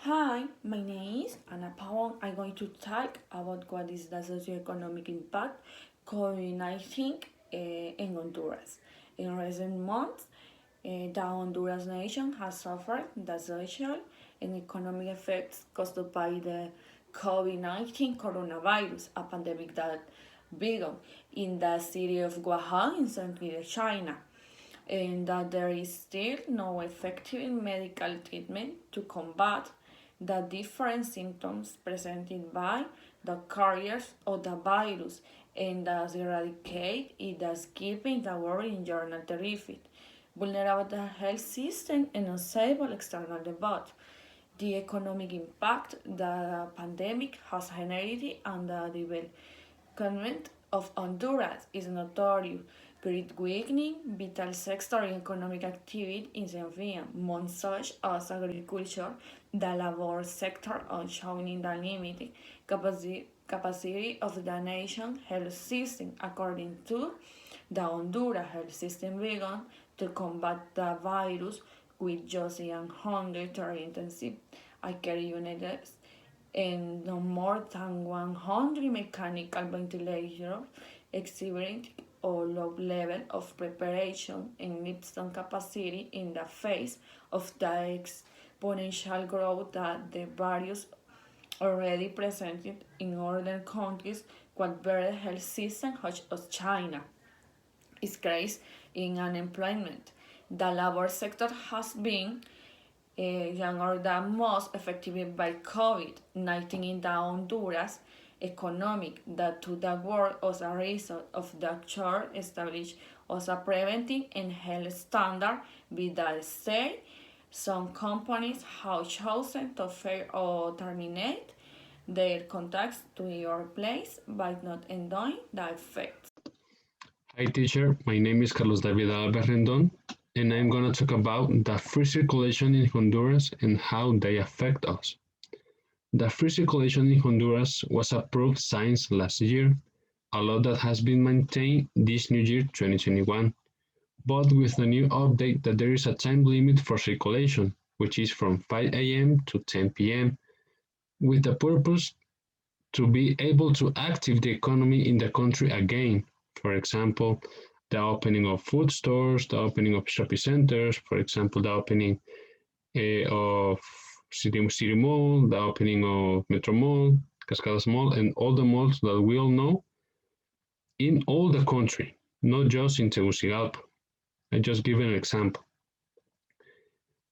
Hi, my name is Anna Pavon. I'm going to talk about what is the socioeconomic impact COVID-19 in Honduras. In recent months, the Honduras nation has suffered the social and economic effects caused by the COVID-19 coronavirus, a pandemic that began in the city of Wuhan in central China, and that there is still no effective medical treatment to combat the different symptoms presented by the carriers of the virus, and thus eradicate it, thus keeping the world in general terrified, vulnerable the health system and unstable external debate. The economic impact the pandemic has generated on the development of Honduras is notorious. Great weakening vital sector in economic activity in the environment, such as agriculture, the labor sector, are showing the limited capacity of the nation health system. According to the Honduras health system began to combat the virus with just 130 intensive care units and no more than 100 mechanical ventilators, exhibiting a low level of preparation and lifting capacity in the face of the exponential growth that the virus already presented in other countries with better health systems such as China. Increase in unemployment. The labor sector has been younger than most affected by COVID-19 in the Honduras economic that to the world as a result of the chart established as a preventive and health standard with the state. Some companies have chosen to fail or terminate their contracts to your place by not enjoying the effects. Hi teacher, my name is Carlos David Alves Rendon, and I'm going to talk about the free circulation in Honduras and how they affect us. The free circulation in Honduras was approved since last year, a law that has been maintained this new year 2021, but with the new update that there is a time limit for circulation, which is from 5 a.m. to 10 p.m., with the purpose to be able to activate the economy in the country again. For example, the opening of food stores, the opening of shopping centers, for example, the opening of City Mall, the opening of Metro Mall, Cascadas Mall, and all the malls that we all know in all the country, not just in Tegucigalpa. I just give an example.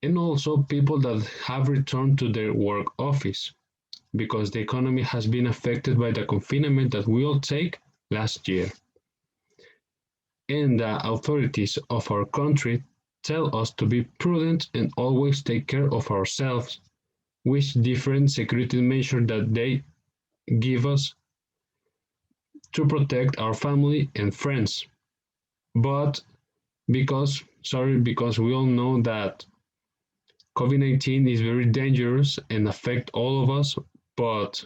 And also people that have returned to their work office because the economy has been affected by the confinement that we all take last year. And the authorities of our country tell us to be prudent and always take care of ourselves with different security measures that they give us to protect our family and friends. But because we all know that COVID-19 is very dangerous and affect all of us, but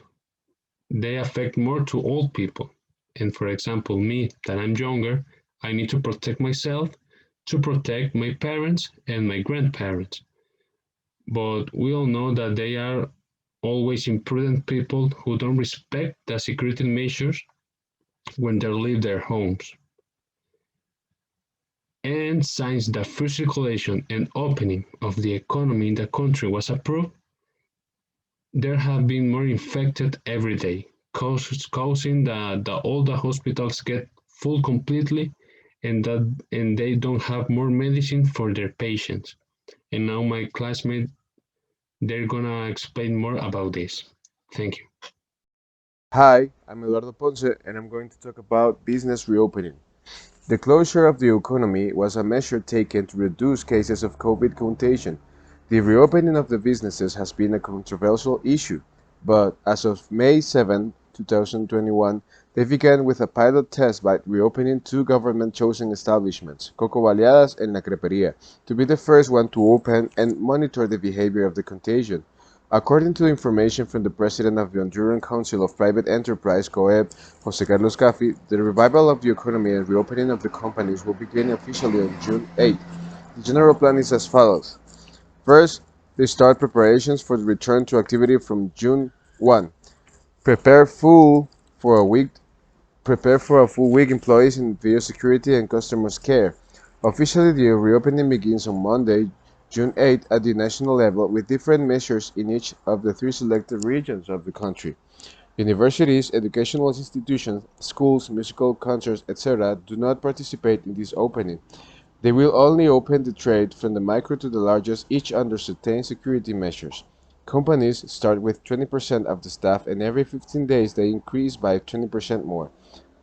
they affect more to old people. And for example, me, that I'm younger, I need to protect myself to protect my parents and my grandparents. But we all know that they are always imprudent people who don't respect the security measures when they leave their homes. And since the free circulation and opening of the economy in the country was approved, there have been more infected every day, causing that all the hospitals get full completely and they don't have more medicine for their patients. And now my classmate, they're gonna explain more about this. Thank you. Hi, I'm Eduardo Ponce, and I'm going to talk about business reopening. The closure of the economy was a measure taken to reduce cases of COVID contagion. The reopening of the businesses has been a controversial issue, but as of May 7, 2021, they began with a pilot test by reopening two government-chosen establishments, Coco Baleadas and La Creperia, to be the first one to open and monitor the behavior of the contagion. According to information from the president of the Honduran Council of Private Enterprise, COEP, Jose Carlos Cafi, the revival of the economy and reopening of the companies will begin officially on June 8. The general plan is as follows. First, They start preparations for the return to activity from June 1. Prepare full for a week Prepare for a full week employees in biosecurity and customers care. Officially, the reopening begins on Monday, June 8 at the national level with different measures in each of the three selected regions of the country. Universities, educational institutions, schools, musical concerts, etc. do not participate in this opening. They will only open the trade from the micro to the largest, each under certain security measures. Companies start with 20% of the staff and every 15 days they increase by 20% more.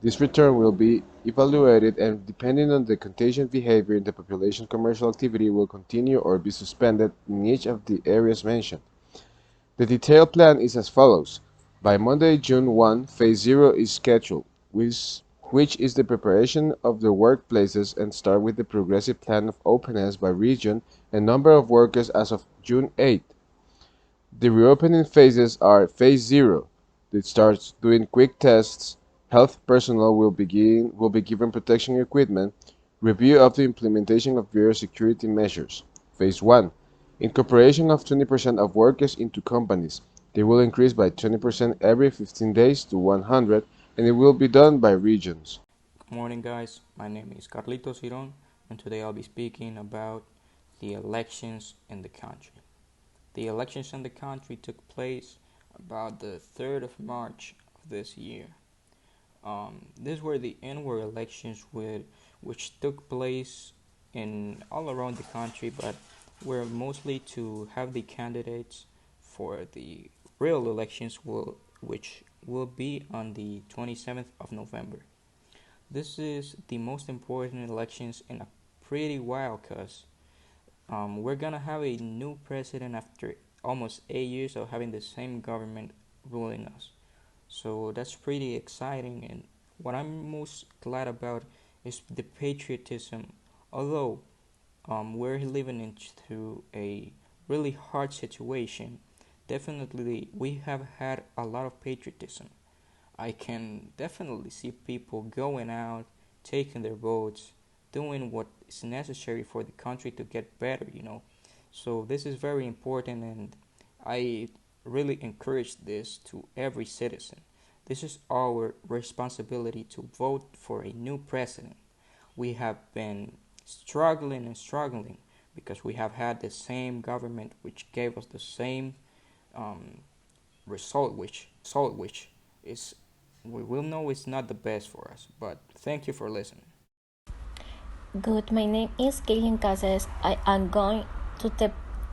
This return will be evaluated and depending on the contagion behavior in the population, commercial activity will continue or be suspended in each of the areas mentioned. The detailed plan is as follows. By Monday, June 1, Phase 0 is scheduled, which is the preparation of the workplaces and start with the progressive plan of openness by region and number of workers as of June 8. The reopening phases are Phase 0, that starts doing quick tests, health personnel will be given protection equipment, review of the implementation of biosecurity measures. Phase 1, incorporation of 20% of workers into companies. They will increase by 20% every 15 days to 100 and it will be done by regions. Good morning, guys. My name is Carlitos Iron, and today I'll be speaking about the elections in the country. The elections in the country took place about the 3rd of March of this year. These were the annual elections which took place in all around the country, but were mostly to have the candidates for the real elections which will be on the 27th of November. This is the most important elections in a pretty while because we're gonna have a new president after almost 8 years of having the same government ruling us. So that's pretty exciting, and what I'm most glad about is the patriotism. Although we're living into a really hard situation, definitely we have had a lot of patriotism. I can definitely see people going out, taking their votes, doing what is necessary for the country to get better. So this is very important, and I really encourage this to every citizen. This is our responsibility to vote for a new president. We have been struggling and struggling because we have had the same government which gave us the same um, result, which is we will know it's not the best for us. But thank you for listening. Good, my name is Kilian Cases. I am going to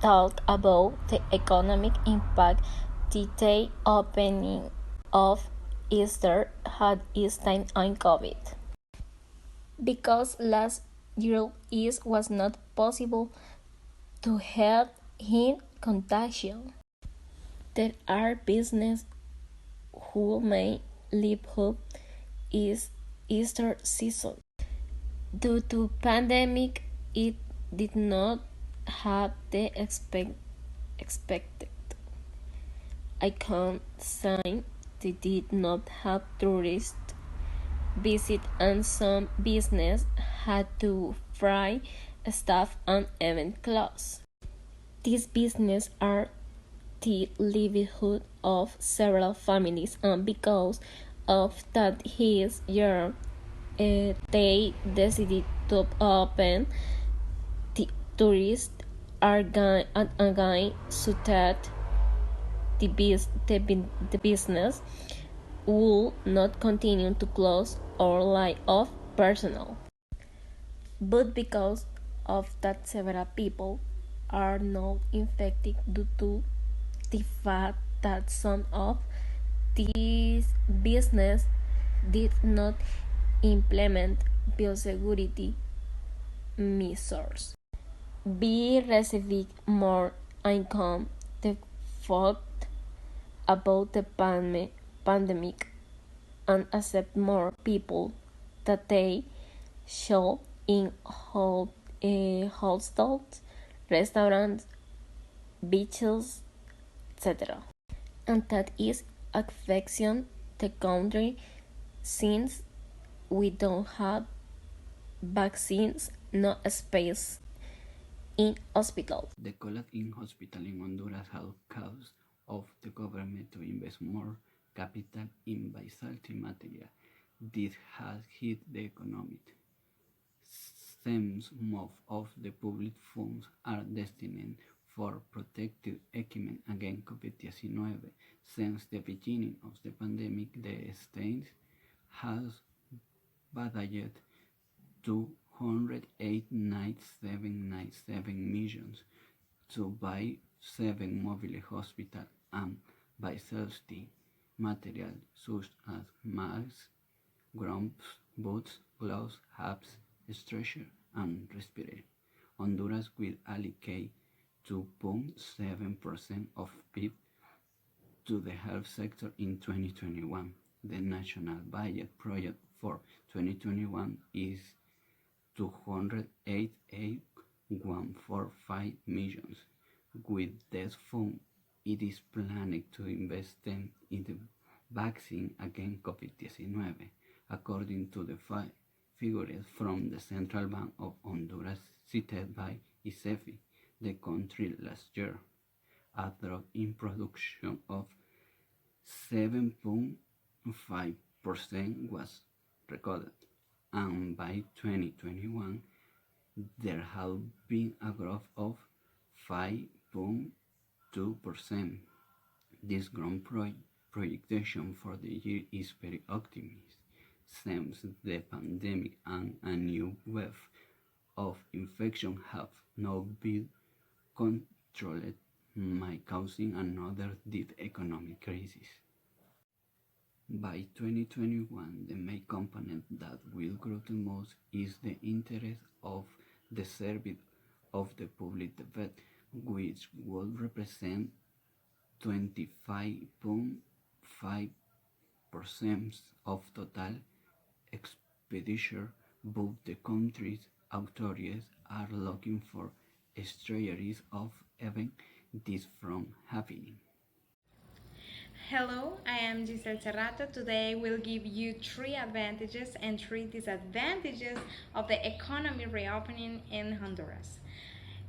talk about the economic impact the opening of Easter had its time on COVID. Because last year it was not possible to have in contagion. There are businesses who may live up is Easter season. Due to pandemic, it did not have the expected. I can say they did not have tourists visit and some business had to fry staff and even close. These businesses are the livelihood of several families, and because of that his year they decided to open. The tourists are going so that the business will not continue to close or lay off personnel. But because of that several people are not infected due to the fact that some of these business did not implement biosecurity measures. We received more income. The fact about the pandemic and accept more people that they show in hostels, restaurants, beaches, etc. And that is affecting the country since we don't have vaccines, no space in hospitals. The collapse in hospitals in Honduras has caused of the government to invest more capital in vital material. This has hit the economy, since most of the public funds are destined for protective equipment against COVID-19. Since the beginning of the pandemic, the state has budgeted $208.97 million to buy 7 mobile hospitals and vitality materials such as masks, boots, gloves, hats, stretcher, and respirator. Honduras will allocate 2.7% of PIB to the health sector in 2021. The national budget project for 2021 is $208.145 million. With this fund, it is planned to invest in the vaccine against COVID-19, according to the figures from the Central Bank of Honduras cited by ICEFI. The country last year, a drop in production of 7.5% was recorded, and by 2021 there has been a growth of 5.2%. This growth projection for the year is very optimistic, since the pandemic and a new wave of infection have not been controlled, might causing another deep economic crisis. By 2021, the main component that will grow the most is the interest of the service of the public debt, which will represent 25.5% of total expenditure. Both the country's authorities are looking for strategies of preventing this from happening. Hello, I am Gissell Cerrato. Today I will give you 3 advantages and 3 disadvantages of the economy reopening in Honduras.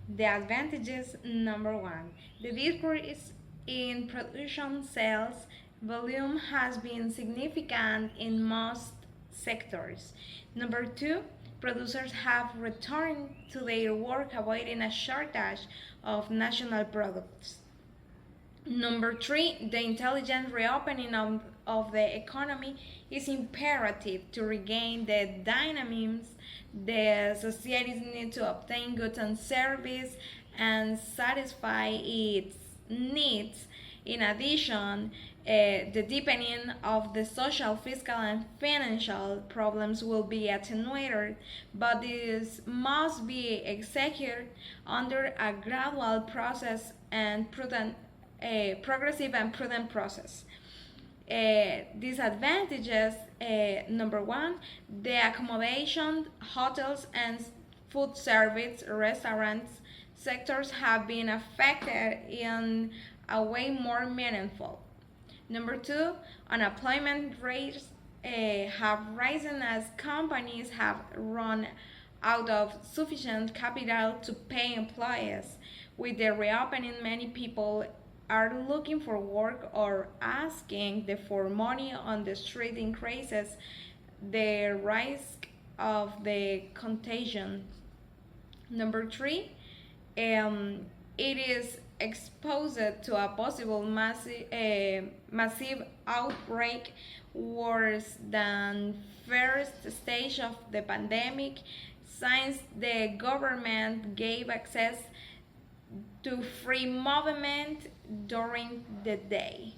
The advantages: number 1, the decrease in production sales volume has been significant in most sectors. Number 2, producers have returned to their work, avoiding a shortage of national products. Number 3, the intelligent reopening of the economy is imperative to regain the dynamism the societies need to obtain goods and services and satisfy its needs. In addition, the deepening of the social, fiscal, and financial problems will be attenuated, but this must be executed under a gradual process and progressive and prudent process. Disadvantages: number 1, the accommodation, hotels, and food service restaurants sectors have been affected in a way more meaningful. Number 2, unemployment rates have risen as companies have run out of sufficient capital to pay employees. With the reopening, many people are looking for work or asking for money on the street increases the risk of the contagion. Number 3, it is exposed to a possible massive outbreak worse than first stage of the pandemic, since the government gave access to free movement during the day.